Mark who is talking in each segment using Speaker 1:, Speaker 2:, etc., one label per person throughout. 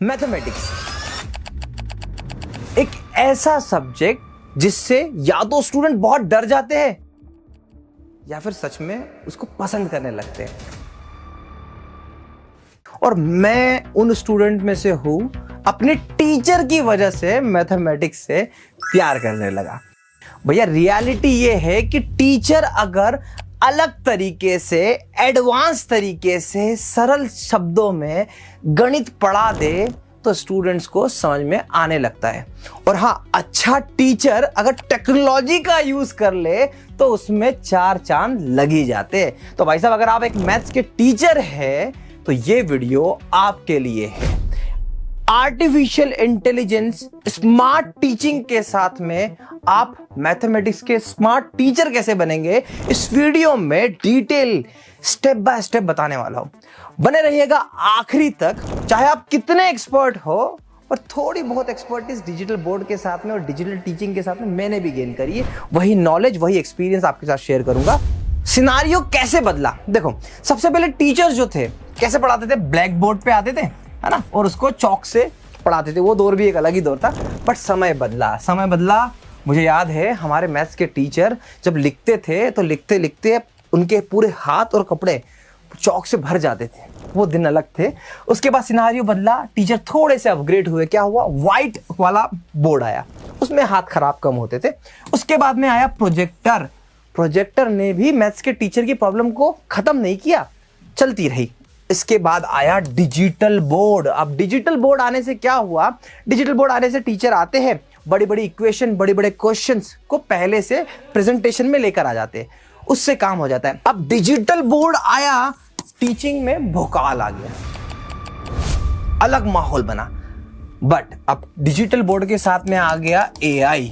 Speaker 1: Mathematics एक ऐसा subject जिससे या तो स्टूडेंट बहुत डर जाते हैं या फिर सच में उसको पसंद करने लगते हैं। और मैं उन स्टूडेंट में से हूं, अपने टीचर की वजह से मैथमेटिक्स से प्यार करने लगा। भैया रियलिटी ये है कि टीचर अगर अलग तरीके से, एडवांस तरीके से, सरल शब्दों में गणित पढ़ा दे तो स्टूडेंट्स को समझ में आने लगता है। और हाँ, अच्छा टीचर अगर टेक्नोलॉजी का यूज कर ले तो उसमें चार चांद लग ही जाते हैं। तो भाई साहब, अगर आप एक मैथ्स के टीचर हैं तो ये वीडियो आपके लिए है। आर्टिफिशियल इंटेलिजेंस स्मार्ट टीचिंग के साथ में आप मैथमेटिक्स के स्मार्ट टीचर कैसे बनेंगे, इस वीडियो में डिटेल स्टेप बाय स्टेप बताने वाला हूं। बने रहिएगा आखिरी तक। चाहे आप कितने एक्सपर्ट हो, और थोड़ी बहुत एक्सपर्टीज डिजिटल बोर्ड के साथ में और डिजिटल टीचिंग के साथ में मैंने भी गेन करी है। वही नॉलेज, वही एक्सपीरियंस आपके साथ शेयर करूंगा। सिनारियो कैसे बदला, देखो सबसे पहले टीचर्स जो थे कैसे पढ़ाते थे, ब्लैक बोर्ड पे आते थे, है ना, और उसको चौक से पढ़ाते थे। वो दौर भी एक अलग ही दौर था। बट समय बदला। मुझे याद है हमारे मैथ्स के टीचर जब लिखते थे तो लिखते लिखते उनके पूरे हाथ और कपड़े चौक से भर जाते थे। वो दिन अलग थे। उसके बाद सिनारियो बदला, टीचर थोड़े से अपग्रेड हुए। क्या हुआ, व्हाइट वाला बोर्ड आया, उसमें हाथ खराब कम होते थे। उसके बाद में आया प्रोजेक्टर ने भी मैथ्स के टीचर की प्रॉब्लम को खत्म नहीं किया, चलती रही। इसके बाद आया डिजिटल बोर्ड। अब डिजिटल बोर्ड आने से क्या हुआ, डिजिटल बोर्ड आने से टीचर आते हैं, बड़ी बड़ी इक्वेशन, बड़े बड़े क्वेश्चंस को पहले से प्रेजेंटेशन में लेकर आ जाते हैं, उससे काम हो जाता है। अब डिजिटल बोर्ड आया, टीचिंग में भोकाल आ गया, अलग माहौल बना। बट अब डिजिटल बोर्ड के साथ में आ गया एआई।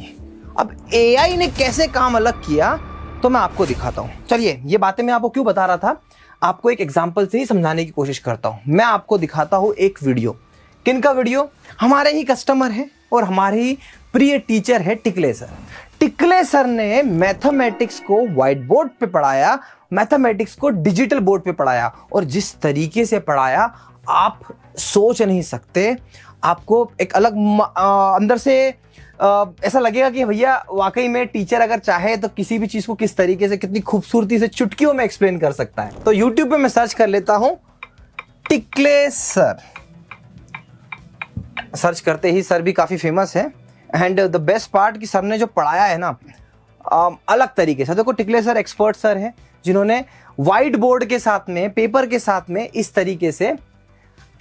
Speaker 1: अब एआई ने कैसे काम अलग किया तो मैं आपको दिखाता हूं। चलिए, ये बातें मैं आपको क्यों बता रहा था, आपको एक एग्जांपल से ही समझाने की कोशिश करता हूं। मैं आपको दिखाता हूं एक वीडियो। किनका वीडियो, हमारे ही कस्टमर है और हमारे ही प्रिय टीचर है टिकले सर। टिकले सर ने मैथमेटिक्स को व्हाइट बोर्ड पे पढ़ाया, मैथमेटिक्स को डिजिटल बोर्ड पे पढ़ाया, और जिस तरीके से पढ़ाया आप सोच नहीं सकते। आपको एक अलग अंदर से ऐसा लगेगा कि भैया वाकई में टीचर अगर चाहे तो किसी भी चीज को किस तरीके से, कितनी खूबसूरती से चुटकियों में एक्सप्लेन कर सकता है। तो YouTube पे मैं सर्च कर लेता हूं टिकले सर। सर्च करते ही सर भी काफी फेमस है। एंड द बेस्ट पार्ट कि सर ने जो पढ़ाया है ना, अलग तरीके से। देखो, टिकले सर एक्सपर्ट सर हैं जिन्होंने व्हाइट बोर्ड के साथ में, पेपर के साथ में इस तरीके से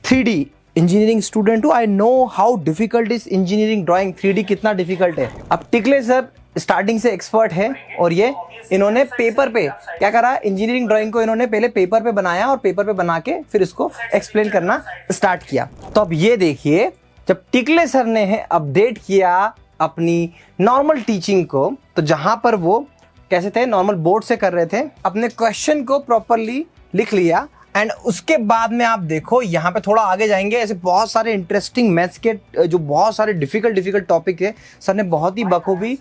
Speaker 1: 3D इंजीनियरिंग स्टूडेंट हूं, I know how difficult is engineering drawing. 3D कितना डिफिकल्ट है। अब टिकले सर स्टार्टिंग से एक्सपर्ट है, और ये इन्होंने पेपर पे क्या करा, इंजीनियरिंग ड्राइंग को इन्होंने पहले पेपर पे बनाया और पेपर पे बना के फिर इसको एक्सप्लेन करना स्टार्ट किया। तो अब ये देखिए, जब टिकले सर ने अपडेट किया अपनी नॉर्मल टीचिंग को, तो जहां पर वो कैसे थे, नॉर्मल बोर्ड से कर रहे थे, अपने क्वेश्चन को प्रॉपरली लिख लिया। एंड उसके बाद में आप देखो, यहाँ पे थोड़ा आगे जाएंगे, ऐसे बहुत सारे इंटरेस्टिंग मैथ्स के जो बहुत सारे डिफिकल्ट टॉपिक है, सर ने बहुत ही बखूबी,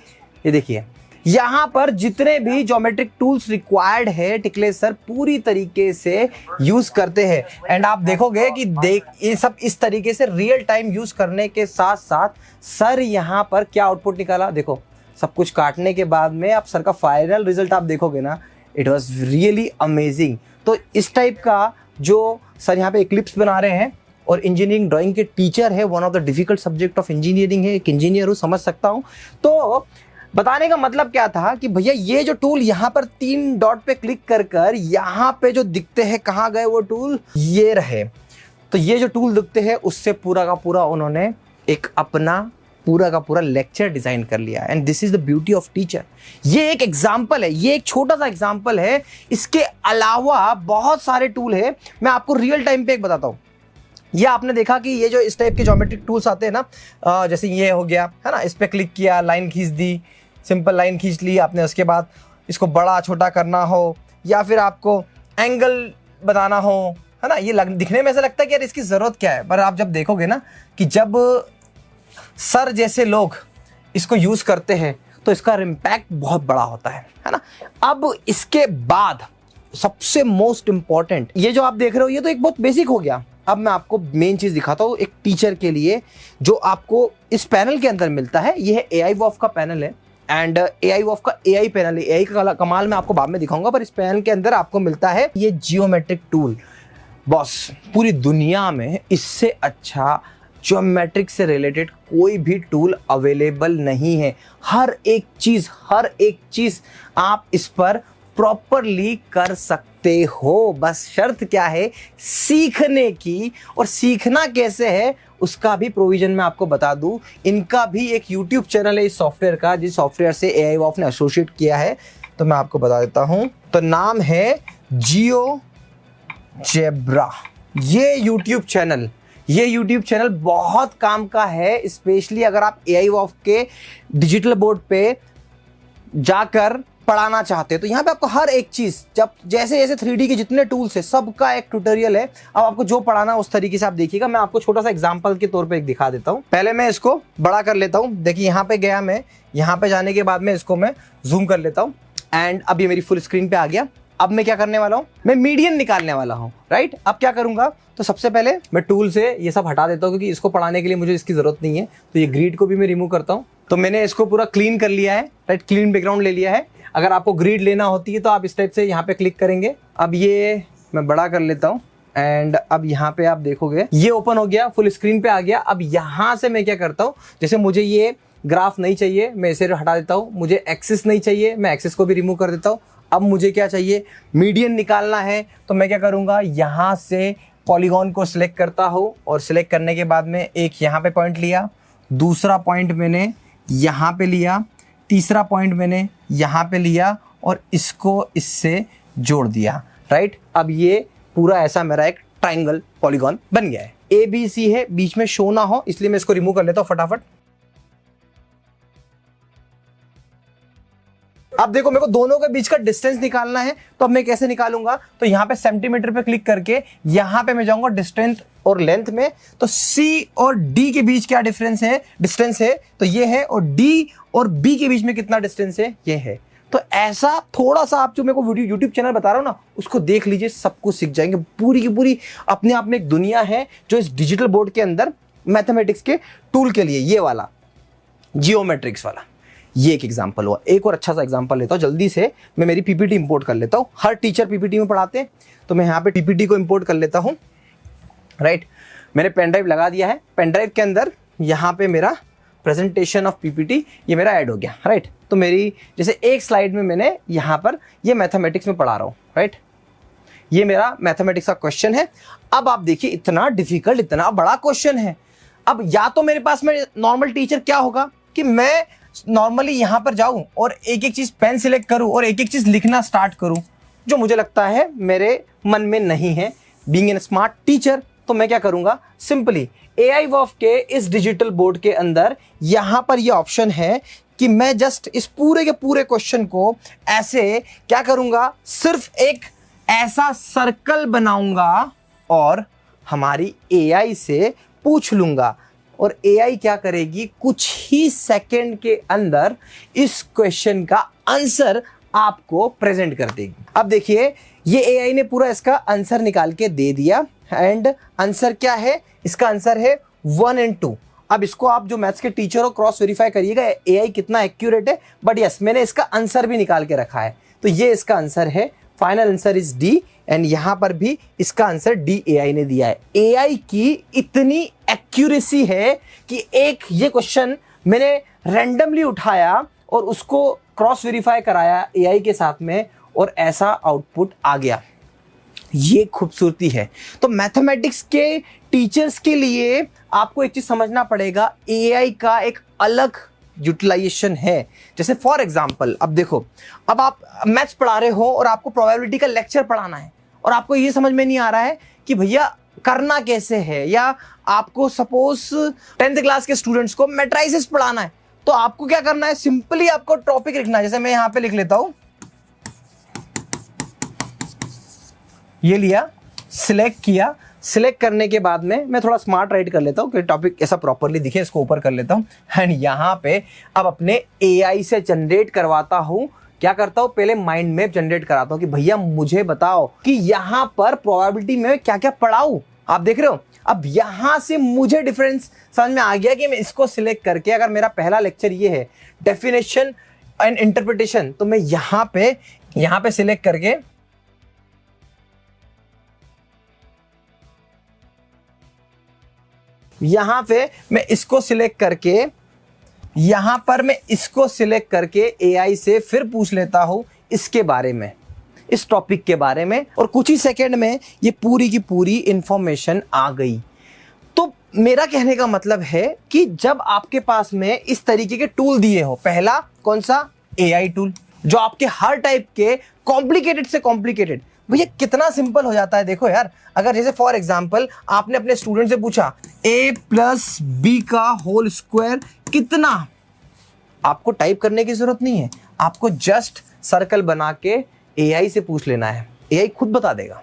Speaker 1: ये देखिए यहाँ पर जितने भी ज्योमेट्रिक टूल्स रिक्वायर्ड है टिकले सर पूरी तरीके से यूज करते हैं। एंड आप देखोगे कि ये सब इस तरीके से रियल टाइम यूज करने के साथ साथ सर यहाँ पर क्या आउटपुट निकाला, देखो सब कुछ काटने के बाद में आप सर का फाइनल रिजल्ट आप देखोगे ना, इट वॉज रियली अमेजिंग। तो इस टाइप का जो सर यहाँ पे इक्लिप्स बना रहे हैं, और इंजीनियरिंग ड्राइंग के टीचर है, one of the difficult subject of engineering है, एक इंजीनियर हूँ, समझ सकता हूँ। तो बताने का मतलब क्या था कि भैया ये जो टूल यहाँ पर 3 डॉट पे क्लिक कर कर यहाँ पे जो दिखते हैं, कहाँ गए वो टूल, ये रहे। तो ये जो टूल दिखते हैं उससे पूरा का पूरा उन्होंने एक अपना पूरा का पूरा लेक्चर डिजाइन कर लिया। And this is the beauty of teacher. ये एक एग्जाम्पल है, ये एक छोटा सा एग्जाम्पल है। इसके अलावा बहुत सारे टूल है, मैं आपको रियल टाइम पे एक बताता हूँ। ये आपने देखा कि ये जो इस टाइप के ज्योमेट्रिक टूल्स आते हैं ना, जैसे ये हो गया है ना, इस पे क्लिक किया, लाइन खींच दी, सिंपल लाइन खींच ली आपने। उसके बाद इसको बड़ा छोटा करना हो, या फिर आपको एंगल बनाना हो, है ना, ये दिखने में ऐसा लगता है कि यार इसकी जरूरत क्या है, पर आप जब देखोगे ना कि जब सर जैसे लोग इसको यूज करते हैं तो इसका इम्पैक्ट बहुत बड़ा होता है ना। अब इसके बाद सबसे मोस्ट इंपॉर्टेंट, ये जो आप देख रहे हो ये तो एक बहुत बेसिक हो गया, अब मैं आपको मेन चीज दिखाता हूँ एक टीचर के लिए जो आपको इस पैनल के अंदर मिलता है। ये है AI वॉफ का पैनल है एंड AI वॉफ का AI पैनल है। AI का कमाल मैं आपको बाद में दिखाऊंगा, पर इस पैनल के अंदर आपको मिलता है ये जियोमेट्रिक टूल। बॉस पूरी दुनिया में इससे अच्छा ज्योमेट्रिक से रिलेटेड कोई भी टूल अवेलेबल नहीं है। हर एक चीज आप इस पर प्रॉपरली कर सकते हो। बस शर्त क्या है, सीखने की। और सीखना कैसे है उसका भी प्रोविजन मैं आपको बता दूं। इनका भी एक YouTube चैनल है इस सॉफ्टवेयर का, जिस सॉफ्टवेयर से AI वॉफ ने एसोसिएट किया है, तो मैं आपको बता देता हूं। तो नाम है जियोजेब्रा। ये YouTube चैनल बहुत काम का है, स्पेशली अगर आप AI वॉफ के डिजिटल बोर्ड पे जाकर पढ़ाना चाहते हैं। तो यहाँ पे आपको हर एक चीज, जब जैसे 3D के जितने टूल्स है सबका एक ट्यूटोरियल है। अब आपको जो पढ़ाना उस तरीके से आप देखिएगा। मैं आपको छोटा सा एग्जांपल के तौर पे एक दिखा देता हूँ। पहले मैं इसको बड़ा कर लेता हूँ। देखिए यहाँ पे गया मैं, यहाँ पे जाने के बाद में इसको मैं जूम कर लेता हूँ एंड अब ये मेरी फुल स्क्रीन पे आ गया। अब मैं क्या करने वाला हूँ, मैं मीडियन निकालने वाला हूँ, राइट। अब क्या करूंगा, तो सबसे पहले मैं टूल से ये सब हटा देता हूँ क्योंकि इसको पढ़ाने के लिए मुझे इसकी जरूरत नहीं है। तो ये ग्रिड को भी मैं रिमूव करता हूँ। तो मैंने इसको पूरा क्लीन कर लिया है, राइट, क्लीन बैकग्राउंड ले लिया है। अगर आपको ग्रिड लेना होती है तो आप इस टाइप से यहाँ पे क्लिक करेंगे। अब ये मैं बड़ा कर लेता हूँ एंड अब यहाँ पे आप देखोगे ये ओपन हो गया, फुल स्क्रीन पे आ गया। अब यहाँ से मैं क्या करता हूँ, जैसे मुझे ये ग्राफ नहीं चाहिए मैं इसे हटा देता हूँ। मुझे एक्सिस नहीं चाहिए, मैं एक्सिस को भी रिमूव कर देता हूँ। अब मुझे क्या चाहिए, मीडियन निकालना है। तो मैं क्या करूँगा, यहाँ से पॉलीगॉन को सिलेक्ट करता हूँ और सिलेक्ट करने के बाद में एक यहाँ पे पॉइंट लिया, दूसरा पॉइंट मैंने यहाँ पे लिया, तीसरा पॉइंट मैंने यहाँ पे लिया और इसको इससे जोड़ दिया, राइट। अब ये पूरा ऐसा मेरा एक ट्राइंगल पॉलीगॉन बन गया है। ABC है, बीच में शो ना हो इसलिए मैं इसको रिमूव कर लेता हूँ फटाफट। अब देखो मेरे को दोनों के बीच का डिस्टेंस निकालना है। तो अब मैं कैसे निकालूंगा, तो यहाँ पे सेंटीमीटर पे क्लिक करके यहाँ पे मैं जाऊंगा डिस्टेंस और लेंथ में। तो C और D के बीच क्या डिस्टेंस है, तो ये है। और D और B के बीच में कितना डिस्टेंस है, ये है। तो ऐसा थोड़ा सा आप जो मेरे को यूट्यूब चैनल बता रहा हूँ ना, उसको देख लीजिए, सब कुछ सीख जाएंगे। पूरी की पूरी अपने आप में एक दुनिया है जो इस डिजिटल बोर्ड के अंदर मैथमेटिक्स के टूल के लिए, ये वाला जियोमेट्रिक्स वाला, ये एक एग्जांपल हुआ। एक और अच्छा सा एग्जांपल लेता हूँ जल्दी से। मैं मेरी PPT इंपोर्ट कर लेता हूँ। हर टीचर PPT में पढ़ाते हैं, तो मैं यहाँ पे PPT को इंपोर्ट कर लेता हूँ, राइट। मैंने पेन ड्राइव लगा दिया है। पेन ड्राइव के अंदर यहाँ पे मेरा प्रेजेंटेशन ऑफ PPT ये मेरा ऐड हो गया, राइट। तो मेरी जैसे एक स्लाइड में मैंने यहाँ पर ये मैथमेटिक्स में पढ़ा रहा हूँ, राइट। ये मेरा मैथमेटिक्स का क्वेश्चन है। अब आप देखिए इतना डिफिकल्ट, इतना बड़ा क्वेश्चन है। अब या तो मेरे पास में नॉर्मल टीचर क्या होगा कि मैं नॉर्मली यहाँ पर जाऊं और एक एक चीज पेन सिलेक्ट करूं और एक एक चीज लिखना स्टार्ट करूं, जो मुझे लगता है मेरे मन में नहीं है। बीइंग एन स्मार्ट टीचर, तो मैं क्या करूंगा, सिंपली AI वॉफ के इस डिजिटल बोर्ड के अंदर यहां पर ये ऑप्शन है कि मैं जस्ट इस पूरे के पूरे क्वेश्चन को ऐसे क्या करूंगा, सिर्फ एक ऐसा सर्कल बनाऊंगा और हमारी AI से पूछ लूंगा। और AI क्या करेगी, कुछ ही सेकंड के अंदर इस क्वेश्चन का आंसर आपको प्रेजेंट कर देगी। अब देखिए ये AI ने पूरा इसका आंसर निकाल के दे दिया एंड आंसर क्या है, इसका आंसर है 1 और 2। अब इसको आप जो मैथ्स के टीचर हो क्रॉस वेरीफाई करिएगा AI कितना एक्यूरेट है। बट यस, मैंने इसका आंसर भी निकाल के रखा है। तो ये इसका आंसर है, final answer is D and यहां पर भी इसका आंसर D AI ने दिया है। AI की इतनी एक्यूरेसी है कि एक ये क्वेश्चन मैंने रैंडमली उठाया और उसको क्रॉस वेरीफाई कराया AI के साथ में और ऐसा आउटपुट आ गया। ये खूबसूरती है। तो मैथमेटिक्स के टीचर्स के लिए आपको एक चीज समझना पड़ेगा, AI का एक अलग यूटिलाइजेशन है। जैसे फॉर एग्जांपल अब देखो, अब आप मैथ्स पढ़ा रहे हो और आपको प्रोबेबिलिटी का लेक्चर पढ़ाना है और आपको ये समझ में नहीं आ रहा है कि भैया करना कैसे है, या आपको सपोज 10th क्लास के स्टूडेंट्स को मैट्रिसेस पढ़ाना है, तो आपको क्या करना है, सिंपली आपको टॉपिक लिखना है। जैसे मैं यहां पे लिख लेता हूं, ये लिया, सिलेक्ट किया, सिलेक्ट करने के बाद में मैं थोड़ा स्मार्ट राइट कर लेता हूँ कि टॉपिक ऐसा प्रॉपरली दिखे, इसको ऊपर कर लेता हूँ एंड यहाँ पे अब अपने AI से जनरेट करवाता हूँ। क्या करता हूँ, पहले माइंड मैप जनरेट कराता हूँ कि भैया मुझे बताओ कि यहाँ पर प्रोबेबिलिटी में क्या क्या पढ़ाऊँ, आप देख रहे हो। अब यहां से मुझे डिफरेंस समझ में आ गया कि मैं इसको सिलेक्ट करके, अगर मेरा पहला लेक्चर ये है डेफिनेशन एंड इंटरप्रिटेशन, तो मैं यहां पे सिलेक्ट करके यहां पे मैं इसको सिलेक्ट करके यहां पर मैं इसको सिलेक्ट करके एआई से फिर पूछ लेता हूं इसके बारे में, इस टॉपिक के बारे में, और कुछ ही सेकंड में ये पूरी की पूरी इंफॉर्मेशन आ गई। तो मेरा कहने का मतलब है कि जब आपके पास में इस तरीके के टूल दिए हो, पहला कौन सा, एआई टूल, जो आपके हर टाइप के कॉम्प्लिकेटेड से कॉम्प्लिकेटेड, भैया कितना सिंपल हो जाता है। देखो यार, अगर जैसे फॉर एग्जांपल आपने अपने स्टूडेंट से पूछा a+b का होल स्क्वायर कितना, आपको टाइप करने की जरूरत नहीं है, आपको जस्ट सर्कल बना के एआई से पूछ लेना है, एआई खुद बता देगा,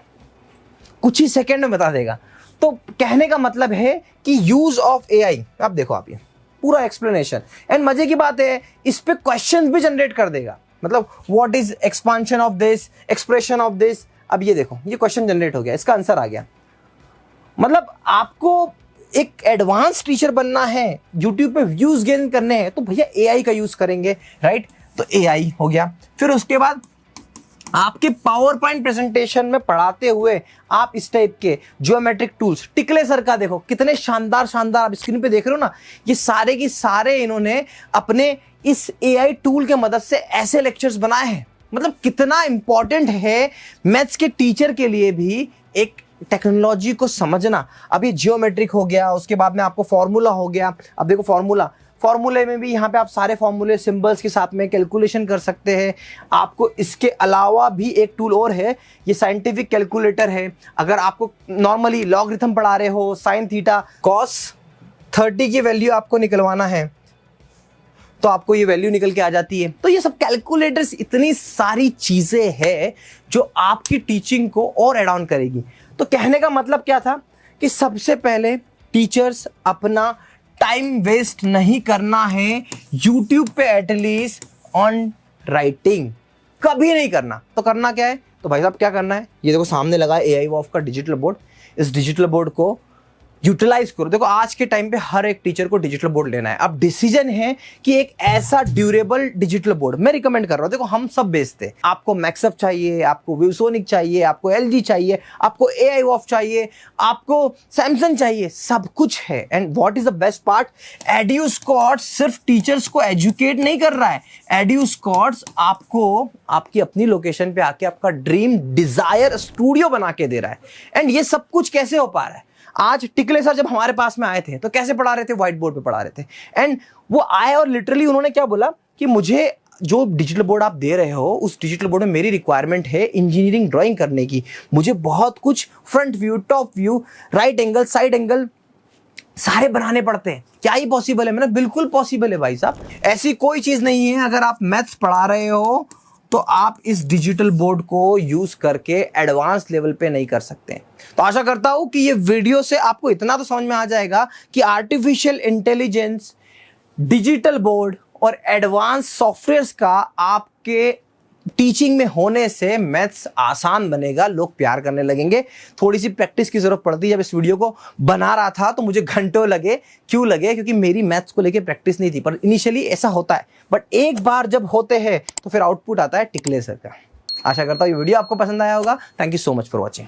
Speaker 1: कुछ ही सेकंड में बता देगा। तो कहने का मतलब है कि यूज ऑफ एआई, आप देखो, आप ये पूरा एक्सप्लेनेशन, एंड मजे की बात है इस पे क्वेश्चंस भी जनरेट कर देगा। मतलब what is expansion of this, expression of this. अब ये देखो, ये क्वेश्चन जनरेट हो गया, इसका आंसर आ गया। मतलब आपको एक एडवांस टीचर बनना है, यूट्यूब पे व्यूज गेन करने हैं, तो भैया एआई का यूज करेंगे, राइट। तो एआई हो गया। फिर उसके बाद आपके पावर पॉइंट प्रेजेंटेशन में पढ़ाते हुए आप इस टाइप के ज्योमेट्रिक टूल्स, टिकले सर का देखो कितने शानदार शानदार आप स्क्रीन पे देख रहे हो ना, ये सारे की सारे इन्होंने अपने इस एआई टूल के मदद से ऐसे लेक्चर्स बनाए हैं। मतलब कितना इंपॉर्टेंट है मैथ्स के टीचर के लिए भी एक टेक्नोलॉजी को समझना। अब ये जियोमेट्रिक हो गया, उसके बाद में आपको फॉर्मूला हो गया। अब देखो फॉर्मूले में भी यहाँ पे आप सारे फॉर्मूले सिंबल्स के साथ में कैलकुलेशन कर सकते हैं। आपको इसके अलावा भी एक टूल और है, ये साइंटिफिक कैलकुलेटर है। अगर आपको नॉर्मली लॉगरिथम पढ़ा रहे हो, साइन थीटा कॉस 30 की वैल्यू आपको निकलवाना है, तो आपको ये वैल्यू निकल के आ जाती है। तो ये सब कैलकुलेटर्स, इतनी सारी चीजें हैं जो आपकी टीचिंग को और एड ऑन करेगी। तो कहने का मतलब क्या था कि सबसे पहले टीचर्स अपना टाइम वेस्ट नहीं करना है यूट्यूब पे, एटलीस्ट ऑन राइटिंग कभी नहीं करना। तो करना क्या है, तो भाई साहब क्या करना है, ये देखो सामने लगा है एआई वॉफ का डिजिटल बोर्ड, इस डिजिटल बोर्ड को यूटिलाइज करो। देखो आज के टाइम पे हर एक टीचर को डिजिटल बोर्ड लेना है। अब डिसीजन है कि एक ऐसा ड्यूरेबल डिजिटल बोर्ड मैं रिकमेंड कर रहा हूं। देखो हम सब बेचते हैं, आपको मैक्सअप चाहिए, आपको विवसोनिक चाहिए, आपको एलजी चाहिए, आपको एआई वॉफ चाहिए, आपको सैमसंग चाहिए, सब कुछ है। And what is the best part, एड्यूस्कॉर्ट्स सिर्फ टीचर्स को एजुकेट नहीं कर रहा है, एड्यूस्कॉर्ट्स आपको आपकी अपनी लोकेशन पे आके आपका ड्रीम डिजायर स्टूडियो बना के दे रहा है। एंड ये सब कुछ कैसे हो पा रहा है, आज टिकले सर जब हमारे पास में आए थे तो कैसे पढ़ा रहे थे, व्हाइट बोर्ड पे पढ़ा रहे थे। एंड वो आए और लिटरली उन्होंने क्या बोला कि मुझे जो डिजिटल बोर्ड आप दे रहे हो, उस डिजिटल बोर्ड में मेरी रिक्वायरमेंट है इंजीनियरिंग ड्राइंग करने की, मुझे बहुत कुछ front view, top view, right angle, side angle सारे बनाने पड़ते हैं। क्या ये पॉसिबल है? मैंने बिल्कुल पॉसिबल है भाई साहब, ऐसी कोई चीज नहीं है। अगर आप मैथ्स पढ़ा रहे हो तो आप इस डिजिटल बोर्ड को यूज करके एडवांस लेवल पे नहीं कर सकते। तो आशा करता हूं कि ये वीडियो से आपको इतना तो समझ में आ जाएगा कि आर्टिफिशियल इंटेलिजेंस, डिजिटल बोर्ड और एडवांस सॉफ्टवेयर्स का आपके टीचिंग में होने से मैथ्स आसान बनेगा, लोग प्यार करने लगेंगे। थोड़ी सी प्रैक्टिस की जरूरत पड़ती है। जब इस वीडियो को बना रहा था तो मुझे घंटों लगे। क्यों लगे? क्योंकि मेरी मैथ्स को लेके प्रैक्टिस नहीं थी, पर इनिशियली ऐसा होता है, बट एक बार जब होते हैं तो फिर आउटपुट आता है टिकले सर का। आशा करता हूँ ये वीडियो आपको पसंद आया होगा। Thank you so much for watching.